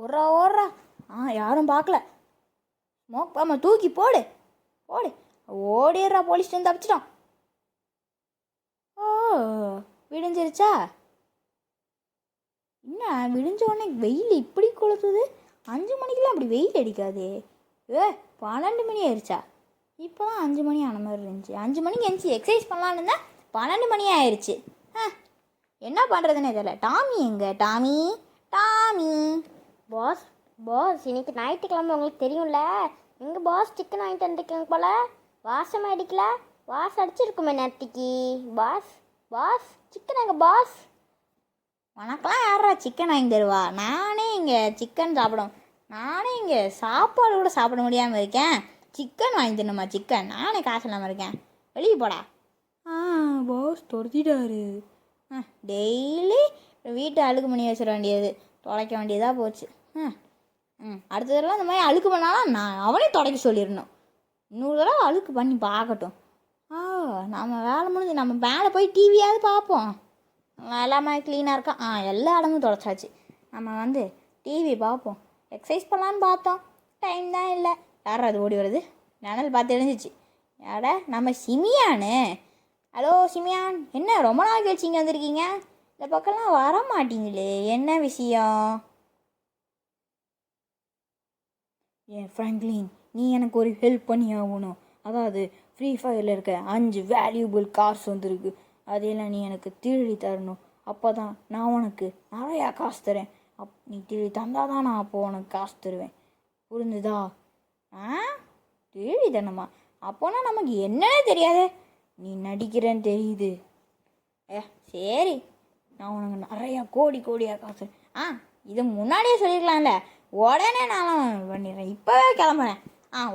ஓடுறா ஓடுறா. யாரும் பார்க்கல. ஸ்மோக் பாம்பை தூக்கி போடு போடு. ஓடிடுறா. போலீஸ் வந்து தப்பிச்சிட்டான். ஓ, விடிஞ்சிருச்சா? என்ன விடிஞ்ச உடனே வெயில் இப்படி கொளுத்துது? 5 மணிக்கெலாம் அப்படி வெயில் அடிக்காதே. 12 மணி ஆயிடுச்சா? இப்போ தான் 5 மணி ஆன மாதிரி இருந்துச்சு. 5 மணிக்கு எழுந்துச்சி எக்ஸசைஸ் பண்ணலான்னு இருந்தால் 12 மணி ஆயிடுச்சு. என்ன பண்ணுறதுன்னே தெரியல. டாமி எங்கே? Tommy Tommy. பாஸ் பாஸ் இன்னைக்கு ஞாயிற்றுக்கிழமை உங்களுக்கு தெரியும்ல. எங்கள் பாஸ் சிக்கன் வாங்கிட்டு வந்துருக்காங்க போல. வாசம் அடிக்கல. வாசம் அடிச்சிருக்குமே நேற்றுக்கு. பாஸ் பாஸ் சிக்கன் எங்கள் பாஸ். உனக்கெல்லாம் யாரா சிக்கன் வாங்கி தருவா? நானே இங்கே சிக்கன் சாப்பிடும். நானே இங்கே சாப்பாடு கூட சாப்பிட முடியாமல் இருக்கேன். சிக்கன் வாங்கி தரணுமா? சிக்கன் நானே காசு இல்லாமல் இருக்கேன். வெளியே போடா. பாஸ் துரத்திட்டாரு. டெய்லி வீட்டை அழுக்கு பண்ணி வச்சிட வேண்டியது, துடைக்க வேண்டியதாக போச்சு. அடுத்த தடவை இந்த மாதிரி அழுக்கு பண்ணாலும் நான் அவனே துடைக்க சொல்லிடணும். இன்னொரு தடவை அழுக்கு பண்ணி பார்க்கட்டும். நம்ம வேலை முடிஞ்சு நம்ம மேலே போய் டிவியாவது பார்ப்போம். எல்லாமே க்ளீனாக இருக்கான். எல்லா இடமும் துடைச்சாச்சு. நம்ம டிவி பார்ப்போம். எக்ஸசைஸ் பண்ணலான்னு பார்த்தோம், டைம் தான் இல்லை. யார் அது ஓடி வருது? நிழல் பார்த்து எழுந்துச்சு. யாட நம்ம சிமியானு. ஹலோ சிமியான், என்ன ரொம்ப நாள் கழிச்சு இங்கே வந்திருக்கீங்க? இந்த பக்கம்லாம் வர மாட்டீங்களே, என்ன விஷயம்? ஃப்ராங்க்லின், நீ எனக்கு ஒரு ஹெல்ப் பண்ணி ஆகணும். அதாவது ஃப்ரீ ஃபயரில் இருக்க 5 வேல்யூபிள் கார்ஸ் வந்துருக்கு. அதையெல்லாம் நீ எனக்கு திருடி தரணும். அப்போ தான் நான் உனக்கு நிறையா காசு தரேன். நீ திருடி தந்தால் தான் நான் அப்போது உனக்கு காசு தருவேன். புரிஞ்சுதா? திருடி தரணுமா? அப்போனா நமக்கு என்னன்னே தெரியாது. நீ நடிக்கிறேன்னு தெரியுது. சரி, நான் உனக்கு நிறையா கோடியாக காசு. இதை முன்னாடியே சொல்லியிருக்கலாம்ல. உடனே நான் பண்ணிடுறேன். இப்போவே கிளம்புறேன்.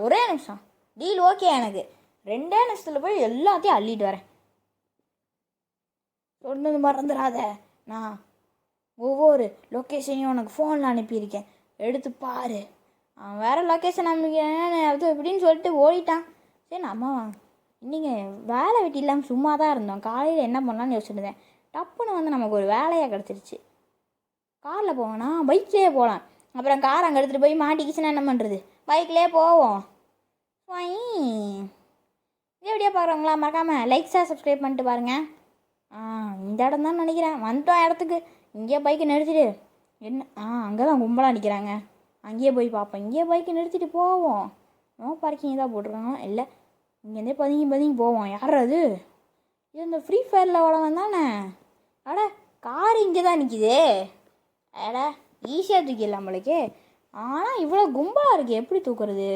ஒரே நிமிஷம். டீல் ஓகே எனக்கு. 2 நிமிஷத்தில் போய் எல்லாத்தையும் அள்ளிட்டு வரேன். சொன்னது மறந்துடாத. நான் ஒவ்வொரு லொக்கேஷனையும் உனக்கு ஃபோனில் அனுப்பியிருக்கேன், எடுத்து பாரு. அவன் வேறு லொக்கேஷன் அனுப்பிக்கிறேன் அது எப்படின்னு சொல்லிட்டு ஓடிட்டான். சரி, நம்ம இன்றைக்கி வேலை வெட்டி இல்லாமல் சும்மா தான் இருந்தோம். காலையில் என்ன பண்ணலான்னு யோசிச்சுருந்தேன். டப்புன்னு நமக்கு ஒரு வேலையாக கிடச்சிருச்சு. காரில் போவோம்னா பைக்லேயே போகலாம். அப்புறம் கார் அங்கே எடுத்துகிட்டு போய் மாட்டிக்கிச்சுன்னா என்ன பண்ணுறது? பைக்லேயே போவோம். இது எப்படியா பார்க்குறவங்களா? மறக்காமல் லைக்ஸாக சப்ஸ்கிரைப் பண்ணிட்டு பாருங்கள். இந்த இடம் தான் நினைக்கிறேன். வந்துட்டோம் இடத்துக்கு. இங்கேயே பைக்கை நிறுத்திட்டு என்ன அங்கே தான் கும்பலாக நிற்கிறாங்க. அங்கேயே போய் பார்ப்போம். இங்கேயே பைக்கை நிறுத்திட்டு போவோம். நோ பார்க்கிங் தான் போட்டிருக்காங்க. இல்லை, இங்கேருந்தே பதுங்கி போவோம். யார் அது? இது இந்த ஃப்ரீ ஃபயரில் உடவன் தானே? கார் இங்கே தான் நிற்கிது. ஈஸியாக தூக்கிடலாம் நம்மளுக்கு. ஆனால் இவ்வளோ கும்பலாக இருக்குது, எப்படி தூக்குறது?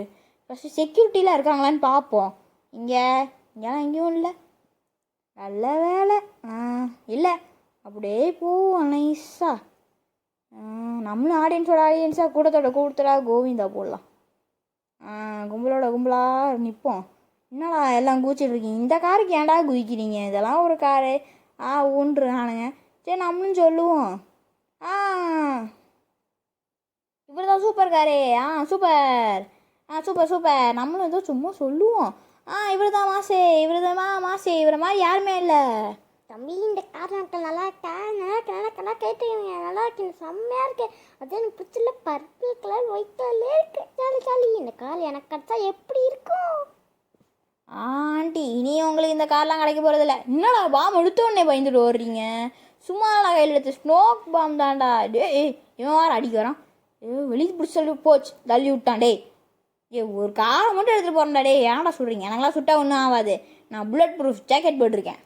ஃபஸ்ட்டு செக்யூரிட்டிலாம் இருக்காங்களான்னு பார்ப்போம். இங்கெல்லாம் எங்கேயும் இல்லை. நல்ல வேலை. இல்லை, அப்படியே போவோம் நைஸாக. நம்மளும் ஆடியன்ஸாக கூட்டத்தோட கோவிந்தா போடலாம். கும்பலாக நிற்போம். என்னடா எல்லாம் குதிச்சிட்ருக்கீங்க? இந்த காருக்கு ஏன்டா குதிக்கிறீங்க? இதெல்லாம் ஒரு காரு. ஊன்றுறானுங்க. சரி, நம்மளும் சொல்லுவோம். இப்படி தான் சூப்பர் காரே. சூப்பர். சூப்பர். நம்மளும் ஏதோ சும்மா சொல்லுவோம். இவர் தான் மாசே, இவரை மாதிரி யாருமே இல்லை. தம்பி, இந்த கார் நாட்கள் நல்லா நல்லா கேட்டுருங்க. நல்லா இருக்கு, செம்மையாக இருக்கு. அது எனக்கு பிடிச்சல. பர்பிள் கலர், ஒயிட் கலர்லே இருக்கு. ஜாலி. இந்த கார் எனக்கு கிடச்சா எப்படி இருக்கும்? ஆண்டி, இனி உங்களுக்கு இந்த கார்லாம் கிடைக்க போகிறதில்ல. என்னடா பாம் எடுத்த உடனே பயந்துட்டு ஓடுறீங்க? சும்மா கையில் எடுத்து ஸ்மோக் பாம் தான்டா. இவன் வாரம் அடிக்க வரான். வெளியே பிடிச்சி சொல்லி போச்சு, தள்ளி விட்டான். ஒரு காரை மட்டும் எடுத்துகிட்டு போகிறேன்டா. ஏன்டா சொல்கிறீங்க? எனக்குலாம் சுட்டா ஒன்றும் ஆகாது. நான் புல்லட் ப்ரூஃப் ஜாக்கெட் போட்டிருக்கேன்.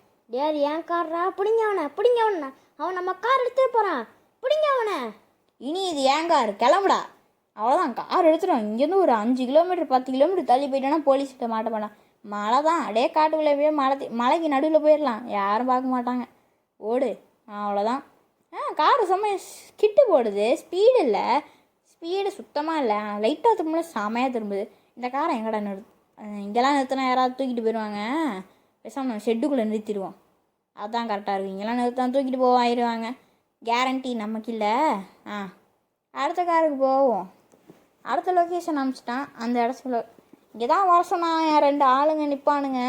ஏன் கார்ரா? பிடிங்க அவனை. அவன் நம்ம கார் எடுத்துகிட்டு போகிறான். பிடிங்க அவனை. இனி இது ஏன் கார்? கிளம்புடா. அவ்வளோதான், கார் எடுத்துட்டோம். இங்கேருந்து ஒரு 5 கிலோமீட்டர் 10 கிலோமீட்டர் தள்ளி போயிட்டோன்னா போலீஸ்கிட்ட மாட்ட போனான். மழை தான், காட்டுக்குள்ளே போய் மலைக்கு நடுவில் போயிடலாம். யாரும் பார்க்க மாட்டாங்க. ஓடு. அவ்வளோதான். காரு செம்ம கிட்டு போடுது. ஸ்பீடு இல்லை, ஸ்பீடு சுத்தமாக இல்லை. லைட்டாக திரும்ப செமையாக திரும்புது. இந்த காரை எங்கடா இங்கெல்லாம் நிறுத்தினா யாராவது தூக்கிட்டு போயிடுவாங்க. பேசாமல் ஷெட்டுக்குள்ளே நிறுத்திடுவோம். அதுதான் கரெக்டாக இருக்கும். இங்கெல்லாம் நிறுத்தினா தூக்கிட்டு ஆயிடுவாங்க. கேரண்டி நமக்கு இல்லை. அடுத்த காருக்கு போவோம். அடுத்த லொக்கேஷன் அனுப்பிச்சிட்டான். அந்த இடத்துல இங்கே தான் வர சொன்னான். 2 ஆளுங்க நிற்பானுங்க.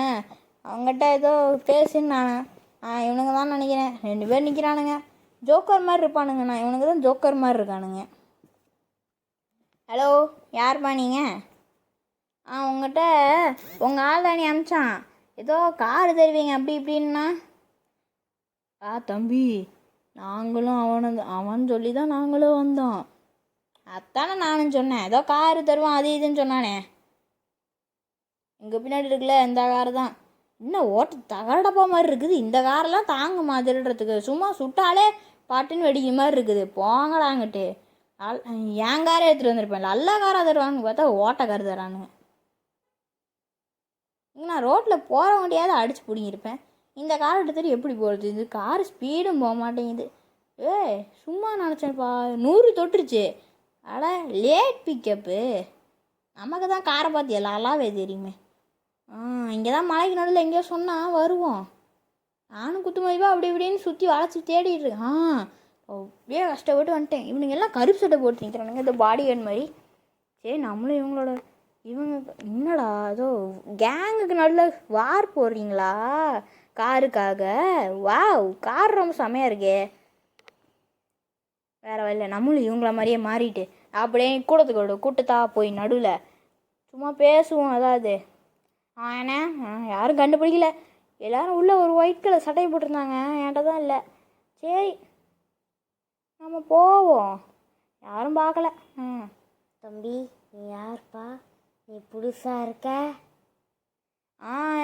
அவங்ககிட்ட ஏதோ பேசுன்னு நான் இவனுங்க தான் நினைக்கிறேன். 2 பேர் நிற்கிறானுங்க. ஜோக்கர் மாதிரி இருப்பானுங்க. இவனுங்க தான் ஜோக்கர் மாதிரி இருக்கானுங்க. ஹலோ, யாருப்பா நீங்கள்? உங்கள்கிட்ட உங்கள் ஆள் தானே அமிச்சான், ஏதோ கார் தருவீங்க அப்படி இப்படின்னா. தம்பி, நாங்களும் அவன் சொல்லி தான் நாங்களும் வந்தோம். அதானே நானும் சொன்னேன், ஏதோ காரு தருவான் அது இதுன்னு சொன்னானே. எங்கள் பின்னாடி இருக்குல்ல இந்த காரு தான். இன்னும் ஓட்ட தகரடப்பா மாதிரி இருக்குது. இந்த காரெல்லாம் தாங்குமா திருடுறதுக்கு? சும்மா சுட்டாலே பாட்டுன்னு வெடிக்கிற மாதிரி இருக்குது. போங்கடாங்கிட்டு என் காரை எடுத்துகிட்டு வந்திருப்பேன். நல்ல காராக தருவான்னு பார்த்தா ஓட்ட கார் தரானுங்க. இங்கே நான் ரோட்டில் போகிற வண்டியாவது அடித்து பிடிங்கிருப்பேன். இந்த காரை எடுத்துகிட்டு எப்படி போகிறது? இது கார் ஸ்பீடும் போக மாட்டேங்குது. சும்மா நினச்சேன்ப்பா, 100 தொட்டுருச்சு. அட லேட் பிக்கப்பு. நமக்கு தான் காரை பார்த்து எல்லாவே தெரியுமே. இங்கே தான் மலைக்கு நடுவில் எங்கேயோ சொன்னால் வருவோம். நானும் குத்து மதிப்பாக அப்படி இப்படின்னு சுற்றி வளைச்சி தேடிட்டு இருக்கேன். அப்படியே கஷ்டப்பட்டு வந்துட்டேன். இவனுங்க எல்லாம் கருப்பு சட்டை போட்டு நிற்கிறானுங்க, இந்த பாடி கார்டு மாதிரி. சரி, நம்மளும் இவங்க என்னடா ஏதோ கேங்குக்கு நடுவில் வார் போடுறீங்களா காருக்காக? வாவ், கார் ரொம்ப செமையாக இருக்கே. வேறு வழியில நம்மளும் இவங்கள மாதிரியே மாறிட்டு அப்படியே கூட்டத்தா போய் நடுவில் சும்மா பேசுவோம். அதாவது ஏன்னா யாரும் கண்டுபிடிக்கல. எல்லோரும் உள்ளே ஒரு ஒயிட் கலர் சட்டையை போட்டிருந்தாங்க, என்கிட்ட தான் இல்லை. சரி, நம்ம போவோம். யாரும் பார்க்கல. தம்பி, நீ யாருப்பா? நீ புதுசாக இருக்க?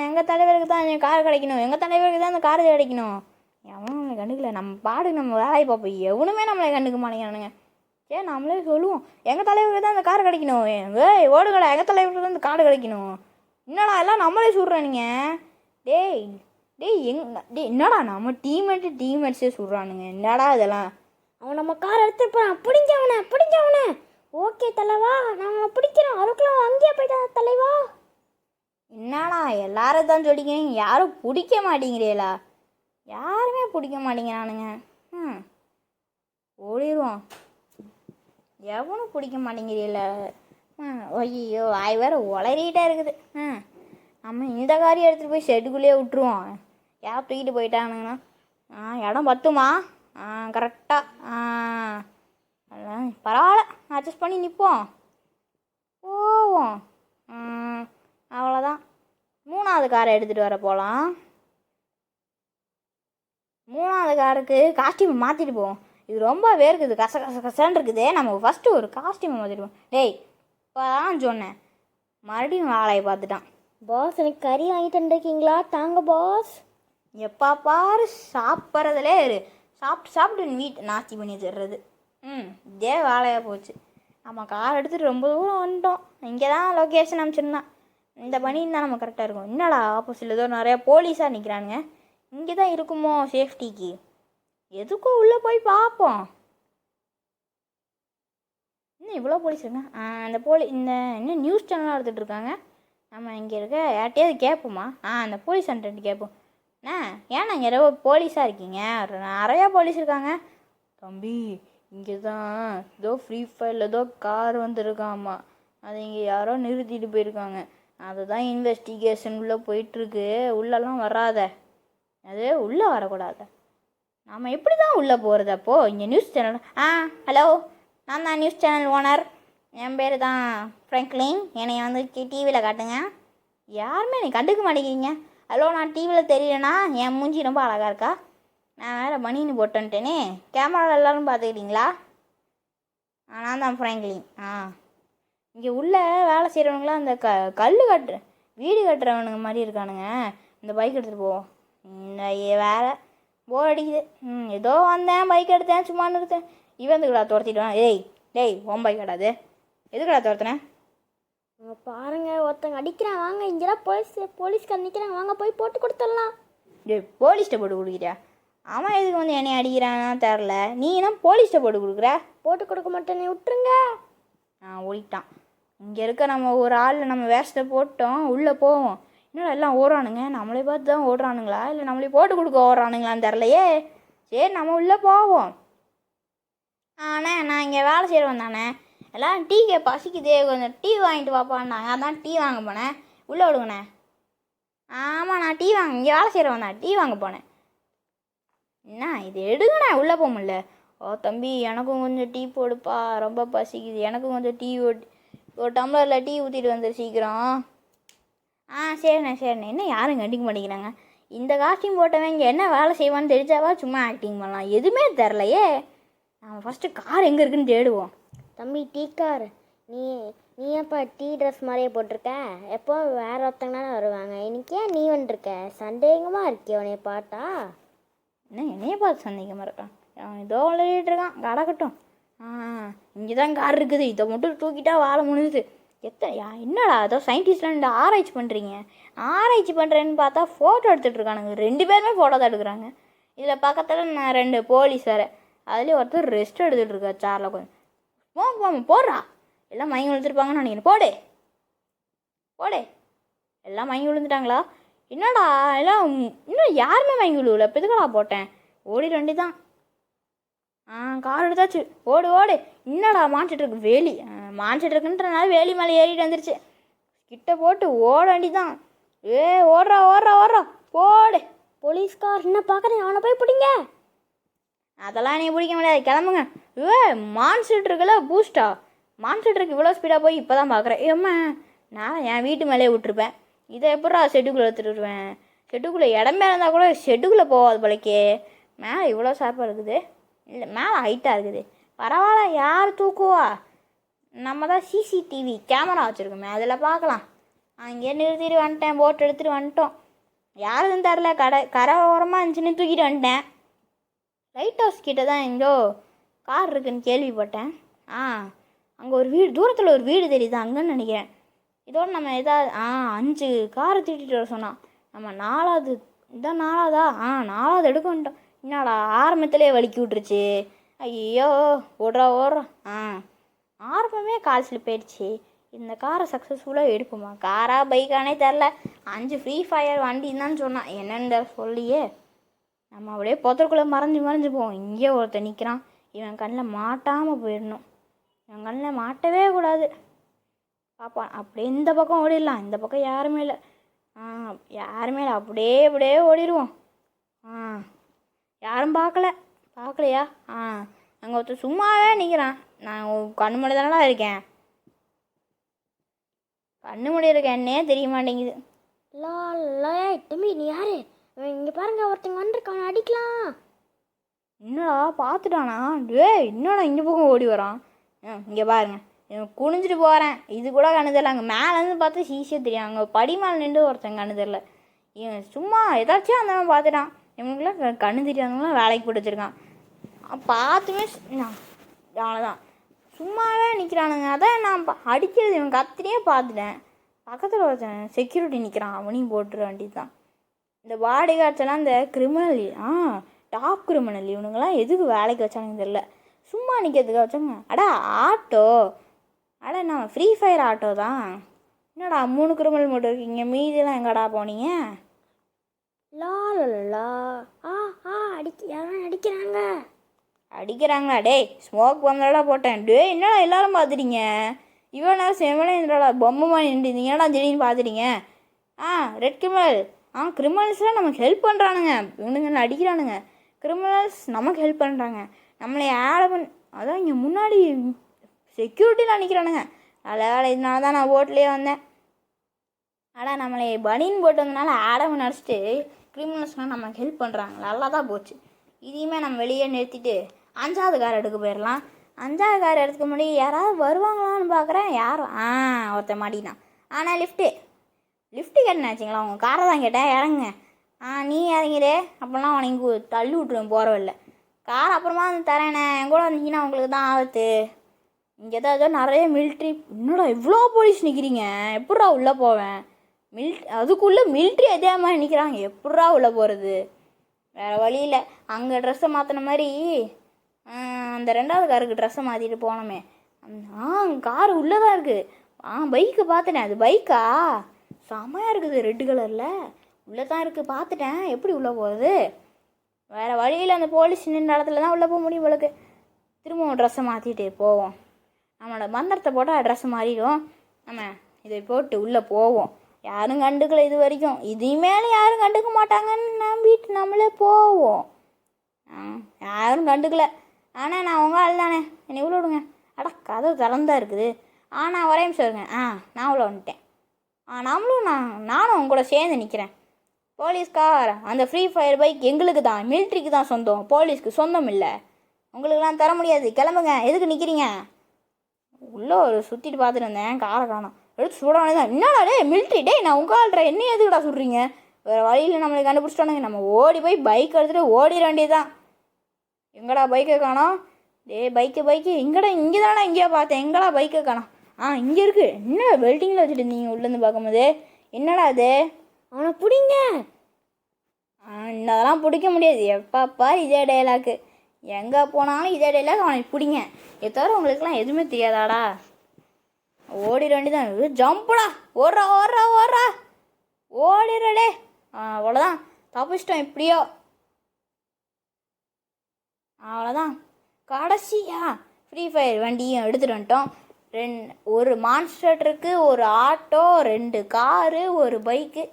எங்கள் தலைவருக்கு தான் என் கார் கிடைக்கணும், எங்கள் தலைவருக்கு தான் அந்த கார் கிடைக்கணும். எவனும் நம்மளை கண்டுக்கல. நம்ம பாடு நம்ம வேலையை பார்ப்போம். எவனுமே நம்மளை கண்டுக்க மாட்டேங்கிறானுங்க. சரி, நம்மளே சொல்லுவோம், எங்கள் தலைவருக்கு தான் அந்த கார் கிடைக்கணும். ஓடுங்கடா, எங்கள் தலைவருக்கு தான் அந்த கார் கிடைக்கணும். என்னடா எல்லாம் நம்மளே சொல்கிறானுங்க. டேய் என்னடா நம்ம டீம்மேட்ஸே சொல்கிறானுங்க. என்னடா இதெல்லாம்? அவன் நம்ம கார் எடுத்துருப்பான். பிடிஞ்சவனே. ஓகே தலைவா, நாங்கள் பிடிக்கிறோம். அதுக்குள்ள அங்கேயே போயிட்டா தலைவா. என்னடா எல்லாரும் தான் சொல்லிக்கிறீங்க, யாரும் பிடிக்க மாட்டேங்கிறீங்களா? யாருமே பிடிக்க மாட்டேங்கிறானுங்க. ஓடிடுவோம். எவனும் பிடிக்க மாட்டேங்கிறீங்கள. ஐயோ, வாய் வேறு உளறிக்கிட்டே இருக்குது. நம்ம இந்த காரியம் எடுத்துகிட்டு போய் ஷெட்டுக்குள்ளேயே விட்டுருவோம். யார் தூக்கிட்டு போயிட்டானுங்கன்னா இடம் பத்துமா? கரெக்டாக. பரவாயில்ல, அட்ஜஸ்ட் பண்ணி நிற்போம், போவோம். அவ்வளோதான். 3வது காரை எடுத்துகிட்டு வர போகலாம். 3வது காருக்கு காஸ்டியூம் மாற்றிட்டு போவோம். இது ரொம்ப வேர்க்குது, கசன்னு இருக்குது. நம்ம ஃபஸ்ட்டு ஒரு காஸ்டியூமை மாற்றிடுவோம். டேய், இப்போ தான் சொன்னேன், மறுபடியும் வேலையை பார்த்துட்டான். பாஸ், எனக்கு கறி வாங்கிட்டு வந்துருக்கீங்களா? தாங்க பாஸ். எப்போ பாரு சாப்பிட்றதுலே சாப்பிட்டு வீட்டை நாஸ்தி பண்ணி வச்சிடுறது. இதே வேலையாக போச்சு. நம்ம கார் எடுத்துகிட்டு ரொம்ப தூரம் வந்துட்டோம். இங்கே தான் லொக்கேஷன் அனுப்பிச்சிருந்தான். இந்த பண்ணின்னு தான் நம்ம கரெக்டாக இருக்கும். என்னடா ஆப்போசிட்டில் ஏதோ நிறையா போலீஸாக நிற்கிறானுங்க. இங்கே தான் இருக்குமோ சேஃப்டிக்கு? எதுக்கும் உள்ளே போய் பார்ப்போம். இன்னும் இவ்வளோ போலீஸ் இருக்காங்க. அந்த இன்னும் நியூஸ் சேனலாக எடுத்துகிட்டு இருக்காங்க. நம்ம இங்கே இருக்க யார்ட்டையாவது கேட்போமா? அந்த போலீஸ் அண்ட்டு கேட்போம். ஏன்னா இங்கே ஏதோ போலீஸாக இருக்கீங்க, நிறையா போலீஸ் இருக்காங்க. தம்பி, இங்கே தான் ஏதோ ஃப்ரீ ஃபயரில் ஏதோ கார் வந்துருக்காம்மா, அதை இங்கே யாரோ நிறுத்திட்டு போயிருக்காங்க. அதுதான் இன்வெஸ்டிகேஷன் உள்ளே போயிட்டுருக்கு. உள்ளெல்லாம் வராத, அது உள்ளே வரக்கூடாது. நம்ம எப்படி தான் உள்ளே போகிறது? அப்போது இங்கே நியூஸ் சேனல். ஹலோ, நான் தான் நியூஸ் சேனல் ஓனர். என் பேர் தான் ஃப்ராங்க்லின். என்னை வந்து டிவியில் காட்டுங்க. யாருமே நீ கண்டுக்க மாட்டேங்கிறீங்க. ஹலோ, நான் டிவியில் தெரியலனா என் மூஞ்சி ரொம்ப அழகாக இருக்கா? நான் வேறு பனின்னு போட்டுன்ட்டேனே. கேமராவில் எல்லோரும் பார்த்துக்கிட்டீங்களா? நான் தான் ஃப்ராங்க்லின். இங்கே உள்ளே வேலை செய்கிறவங்களாம் அந்த கல் வீடு கட்டுறவனுங்க மாதிரி இருக்கானுங்க. இந்த பைக் எடுத்துகிட்டு போவோம். இந்த வேலை போர் அடிக்குது. ஏதோ வந்தேன், பைக் எடுத்தேன், சும்மா நிறுத்தேன். இவந்துக்குடா துரத்திடுவேன். டேய் உன் பைக் கடாது, எதுக்குடா துரத்துனேன்? பாருங்க, ஒருத்தங்க அடிக்கிறான். வாங்க, இங்கெல்லாம் போலீஸ்கார் நிற்கிறாங்க, வாங்க போய் போட்டு கொடுத்துடலாம். டேய், போலீஸ்கிட்ட போட்டு கொடுக்குறியா? அவன் எதுக்கு வந்து என்னை அடிக்கிறான்னா தெரில. நீ என்ன போலீஸ்கிட்ட போட்டு கொடுக்குற? போட்டு கொடுக்க மாட்டேன், நீ விட்டுருங்க. ஓடிட்டான். இங்கே இருக்க நம்ம ஒரு ஆள் நம்ம வேஷத்தை போட்டோம், உள்ளே போவோம். என்னடா எல்லாம் ஓடுறானுங்க, நம்மளே பார்த்து தான் ஓடுறானுங்களா இல்லை நம்மளே போட்டு கொடுக்க ஓடுறானுங்களான்னு தெரிலையே. சரி, நம்ம உள்ளே போவோம். நான் இங்கே வேலை செய்கிறவன் தானே. எல்லாம் டீ பசிக்குதே, கொஞ்சம் டீ வாங்கிட்டு வாப்பான்னாங்க. அதான் டீ வாங்க போனேன். உள்ளே விடுங்கண்ணே. ஆமாம், நான் இங்கே வேலை செய்கிறவன் தான், டீ வாங்க போனேன். என்ன இது, எடுங்கண்ணே, உள்ளே போக முடியல. ஓ தம்பி எனக்கும் கொஞ்சம் டீ போடுப்பா, ரொம்ப பசிக்குது. எனக்கும் கொஞ்சம் டீ ஒரு டம்ளரில் டீ ஊற்றிட்டு வந்துடு சீக்கிரம். சரிண்ணே. என்ன யாரும் கண்டிக்க மாட்டேங்கிறாங்க. இந்த காஸ்டியூம் போட்டவன் இங்கே என்ன வேலை செய்வான்னு தெரிஞ்சாவா சும்மா ஆக்டிங் பண்ணலாம். எதுவுமே தெரிலையே. நம்ம ஃபஸ்ட்டு கார் எங்கே இருக்குன்னு தேடுவோம். தம்பி டீ கார், நீ நீ எப்போ டீ ட்ரெஸ் மாதிரியே போட்டிருக்க? எப்போ வேற ஒருத்தங்கனால வருவாங்க, இன்னைக்கு ஏன் நீ வந்துருக்க? சந்தேகமாக இருக்கிய உன்னைய பார்த்தா. என்ன என்னைய பார்த்து சந்தேகமாக இருக்கான்? அவன் ஏதோ விளையாடிட்டு இருக்கான், கடக்கட்டும். இங்கே தான் கார் இருக்குது, இதை மட்டும் தூக்கிட்டா வாழ முடிஞ்சுது. என்னடா ஏதோ சயின்டிஸ்ட்லாம் இந்த ஆராய்ச்சி பண்ணுறீங்க? ஆராய்ச்சி பண்ணுறேன்னு பார்த்தா ஃபோட்டோ எடுத்துகிட்டு இருக்கானுங்க. 2 பேருமே ஃபோட்டோ தான் எடுக்கிறாங்க. இதில் பக்கத்தில் நான் 2 போலீஸ் வேறு. அதுலேயும் ஒருத்தர் ரெஸ்ட் எடுத்துகிட்டு இருக்கா சாரில் கொஞ்சம். போடுறா, எல்லாம் மயங்கி விழுந்துருப்பாங்கன்னு நினைக்கிறேன். போடு. எல்லாம் மயங்கி விழுந்துட்டாங்களா? என்னடா எல்லாம் இன்னும் யாருமே மயங்கி விழுவல. இப்போ எதுக்கடா போட்டேன்? ஓடிட வேண்டி தான். கார் எடுத்தாச்சு. ஓடு. என்னடா மாஞ்சிட்டு இருக்கு வேலி? மாஞ்சிட்டு இருக்குன்றனால வேலி மேலே ஏறிட்டு வந்துருச்சு. கிட்ட போட்டு ஓட வேண்டி தான். ஓடுறா போடு. போலீஸ்கார் என்ன பார்க்குறேன், அவனை போய் பிடிங்க. அதெல்லாம் நீ பிடிக்க முடியாது, கிளம்புங்க. மான்சிட்டு இருக்குல்ல பூஸ்டா, மான்சிட்டு இருக்கு. இவ்வளோ ஸ்பீடாக போய் இப்போ தான் பார்க்குறேன். ஏம்மா நான் என் வீட்டு மேலே விட்டுருப்பேன். இதை எப்படா ஷெட்டுக்குள்ளே எடுத்துகிட்டு வருவேன்? ஷெட்டுக்குள்ளே இடமே இருந்தால் கூட ஷெட்டுக்குள்ளே போகாது போலக்கே. மேலே இவ்வளோ ஷார்ப்பாக இருக்குது. இல்லை மேலே ஹைட்டாக இருக்குது. பரவாயில்ல, யார் தூக்குவா? நம்ம தான் சிசிடிவி கேமரா வச்சுருக்கோமே, அதில் பார்க்கலாம். அங்கேயே நிறுத்திட்டு வந்துட்டேன், போட்டு எடுத்துகிட்டு வந்துட்டோம். யாருன்னு தெரில, கரை ஓரமாக இருந்துச்சுன்னு தூக்கிட்டு வந்துட்டேன். லைட் ஹவுஸ் கிட்ட தான் எங்கோ கார் இருக்குன்னு கேள்விப்பட்டேன். அங்கே ஒரு வீடு, தூரத்தில் ஒரு வீடு தெரியுது, அங்கன்னு நினைக்கிறேன். இதோடு நம்ம ஏதாவது 5 காரை தூக்கிட்டு வர சொன்னான். நம்ம 4வது இதான் 4வதா? 4வது எடுக்க வந்துட்டோம். என்னடா ஆரம்பத்திலே வலிக்கி விட்டுருச்சு. ஐயோ ஓடுறா. ஆரம்பமே கால் ஸ்லிப் போயிடுச்சு. இந்த காரை சக்ஸஸ்ஃபுல்லாக எடுப்போமா? காரா பைக்கானே தெரில. 5 ஃப்ரீ ஃபயர் வண்டின்னு சொன்னான். என்னன்னு சொல்லியே நம்ம அப்படியே பொத்தருக்குள்ளே மறைஞ்சு போவோம். இங்கே ஒருத்தர் நிற்கிறான். இவன் கண்ணில் மாட்டாமல் போயிடணும். இவன் கண்ணில் மாட்டவே கூடாது. பாப்பான். அப்படியே இந்த பக்கம் ஓடிடலாம். இந்த பக்கம் யாருமே இல்லை. அப்படியே ஓடிடுவோம். யாரும் பார்க்கலையா? அங்கே ஒருத்தர் சும்மாவே நிற்கிறான். நான் கண்ணு மூடி தானடா இருக்கேன். கண்ணு மூடி இருக்கேன்னே தெரிய மாட்டேங்குது. தம்பி நீ யாரு? இங்கே பாருங்க, ஒருத்தங்க வந்துருக்கான், அடிக்கலாம். என்னடா பார்த்துட்டானா? என்னடா இந்த பக்கம் ஓடி வரான்? இங்கே பாருங்க, குனிஞ்சிட்டு போகிறேன். இது கூட கண்ணு தெரியல. அங்கே மேலேருந்து பார்த்தா ஈஸியாக தெரியும். அங்கே படி மேலே நின்று ஒருத்தன் கண்ணு தெரில. இவன் சும்மா ஏதாச்சும் அந்த பார்த்துட்டான். இவங்களுக்குலாம் கண்ணு தெரியாதவங்களாம் வேலைக்கு போட்டு வச்சுருக்கான். பார்த்துமே அவ்வளோதான், சும்மாவே நிற்கிறானுங்க. அதான் நான் அடிக்கிறது இவன் கத்திரியே பார்த்துட்டேன். பக்கத்தில் ஒருத்தன் செக்யூரிட்டி நிற்கிறான், அவனையும் போட்டுற வேண்டியது தான். இந்த பாடி கார்ட்ஸ் எல்லாம் இந்த கிரிமினல், டாப் கிரிமினல், இவனுங்கெல்லாம் எதுக்கு வேலைக்கு வச்சானுங்க தெரியல. சும்மா நிற்கிறதுக்கு வச்சாங்க. ஆட்டோ நம்ம ஃப்ரீ ஃபயர் ஆட்டோ தான். என்னடா 3 கிரிமினல் மட்டும் இருக்கீங்க, மீதியெல்லாம் எங்கடா போனீங்க? அடிக்கிறாங்களா? டேய் ஸ்மோக் வந்தாடா போட்டேன். என்னடா எல்லாரும் பார்த்துட்டீங்க? இவ்வளோ நேரம் செவனே இருந்தாடா பொம்மை மாதிரி நின்றுந்தீங்க, என்னடா திடீர்னு பார்த்துட்டீங்க? Red criminal. கிரிமினல்ஸ்லாம் நமக்கு ஹெல்ப் பண்ணுறானுங்க. இவனுங்க அடிக்கிறானுங்க. கிரிமினல்ஸ் நமக்கு ஹெல்ப் பண்ணுறாங்க. நம்மளை அதான் இங்கே முன்னாடி செக்யூரிட்டிலாம் நிற்கிறானுங்க. வேலை இதனால தான் நான் போட்லேயே வந்தேன். நம்மளை பனின்னு போட்டு வந்தனால ஆடவன் நடிச்சிட்டு கிரிமினல்ஸ்லாம் நமக்கு ஹெல்ப் பண்ணுறாங்க. நல்லா தான் போச்சு. இதையுமே நம்ம வெளியே நிறுத்திட்டு 5வது கார் எடுக்க போயிடலாம். 5வது கார் எடுத்துக்க முடியும். யாராவது வருவாங்களான்னு பார்க்குறேன். யாரும் ஒருத்தன் மாட்டினான். ஆனால் லிஃப்ட்டு கேட்டேன்னாச்சுங்களா? உங்கள் காரை தான் கேட்டேன், இறங்குங்க. நீ இறங்கிடு, அப்போல்லாம் உனக்கு தள்ளி விட்ருவேன் போகிறவில்ல. கார் அப்புறமா வந்து தரேனே, என் கூட வந்தீங்கன்னா உங்களுக்கு தான் ஆபத்து. இங்கே தான் ஏதோ நிறைய மிலிட்ரி. என்னடா இவ்வளோ போலீஸ் நிற்கிறீங்க? எப்பட்றா உள்ளே போவேன்? அதுக்குள்ளே மிலிட்ரி அதே மாதிரி நிற்கிறாங்க. எப்பட்றா உள்ளே போகிறது? வேறு வழி இல்லை. அங்கே ட்ரெஸ்ஸை மாற்றின மாதிரி அந்த 2வது காருக்கு ட்ரெஸ்ஸை மாற்றிட்டு போனோமே. கார் உள்ளே தான் இருக்குது. பைக்கு பார்த்துட்டேன். அது பைக்கா? செமையாக இருக்குது, ரெட் கலரில். உள்ளே தான் இருக்குது, பார்த்துட்டேன். எப்படி உள்ளே போகிறது? வேறு வழியில் அந்த போலீஸ் நின்ற இடத்துல தான் உள்ளே போக முடியும் உங்களுக்கு. திரும்பவும் ட்ரெஸ்ஸை மாற்றிட்டு போவோம். நம்மளோட மந்திரத்தை போட்டால் ட்ரெஸ்ஸை மாறிடும். நம்ம இதை போட்டு உள்ளே போவோம். யாரும் கண்டுக்கல இது வரைக்கும். இதையுமேலே யாரும் கண்டுக்க மாட்டாங்கன்னு நம்பிட்டு நம்மளே போவோம். யாரும் கண்டுக்கல. ஆனால் நான் உங்கள் ஆள் தானே, என்னை உள்ள விடுங்க. அட கதவு திறந்தா இருக்குது. நான் ஒரே நிமிஷம் இருங்க. நான் உள்ள வந்துட்டேன். நானும் உங்களோட சேர்ந்து நிற்கிறேன். போலீஸ்கார், அந்த ஃப்ரீ ஃபயர் பைக் எங்களுக்கு தான், மிலிட்ரிக்கு தான் சொந்தம், போலீஸ்க்கு சொந்தம் இல்லை. உங்களுக்கெல்லாம் தர முடியாது, கிளம்புங்க. எதுக்கு நிற்கிறீங்க? உள்ளே ஒரு சுற்றிட்டு பார்த்துட்டு இருந்தேன், காரை காணோம். எடுத்து சுட வேண்டியதான். என்னடா டே மிலிட்ரி, டே நான் உங்கள் ஆள்ற, என்ன எதுக்குடா சொல்கிறீங்க? வேறு வழியில் நம்மளை கண்டுபிடிச்சிட்டோனுங்க. நம்ம ஓடி போய் பைக் எடுத்துகிட்டு ஓடிட வேண்டியதுதான். எங்கடா பைக்கை காணோம்? டே பைக்கு எங்கடா? இங்கே தானே, இங்கேயா பார்த்தேன். எங்கடா பைக்கை காணோம்? இங்கே இருக்குது. என்ன வெல்டிங்கில் வச்சுட்டு இருந்தீங்க உள்ளேருந்து பார்க்கும்போது? என்னடா அது? அவனை பிடிங்க. அதெல்லாம் பிடிக்க முடியாது. எப்பப்பா இதே டைலாக்கு, எங்கே போனாலும் இதே டைலாக். அவனை பிடிங்க. இதை தவிர உங்களுக்குலாம் எதுவுமே தெரியாதாடா? ஓடிட வேண்டியதான். ஜம்புடா, ஓடுறா ஓடிடே. அவ்வளோதான், தப்பிச்சிட்டோம் எப்படியோ. அவ்வளோதான், கடைசியா ஃப்ரீ ஃபயர் வண்டியும் எடுத்துகிட்டு வந்துட்டோம். ஒரு மான்ஸ்டர் ட்ரக்கு, ஒரு ஆட்டோ, 2 காரு, ஒரு பைக்கு.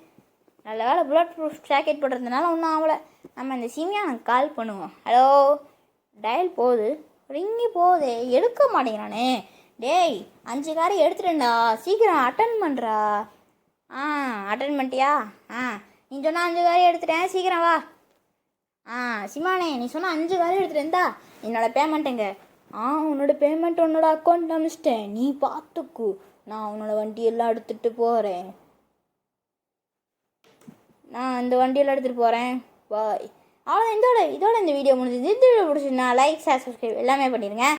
நல்ல வேலை புல்லட் ப்ரூஃப் ஜாக்கெட் போடுறதுனால ஒன்றும் ஆகலை. நம்ம இந்த சிமியானுக்கு கால் பண்ணுவோம். ஹலோ, டயல் போகுது, ரிங்கி போகுது, எடுக்க மாட்டேங்கிறானே. டேய் 5 காரை எடுத்துட்டேன்டா, சீக்கிரம் அட்டன் பண்ணுறா. அட்டன் பண்ணிட்டியா? நீ சொன்னால் 5 காரை எடுத்துட்டேன், சீக்கிரம் வா. சிமானே, நீ சொன்னால் 5 காரை எடுத்துட்டேன்டா. என்னோட பேமெண்ட்டுங்க? உன்னோட பேமெண்ட் உன்னோட அக்கௌண்ட் அனுப்பிச்சிட்டேன், நீ பார்த்துக்கு. நான் உன்னோட வண்டியெல்லாம் எடுத்துகிட்டு போகிறேன். நான் இந்த வண்டியெல்லாம் எடுத்துகிட்டு போகிறேன். பாய். அவ்வளோ இதோட இந்த வீடியோ முடிஞ்சது. இந்த வீடியோ பிடிச்சிருந்தா லைக், ஷேர், சப்ஸ்கிரைப் எல்லாமே பண்ணிடுங்க.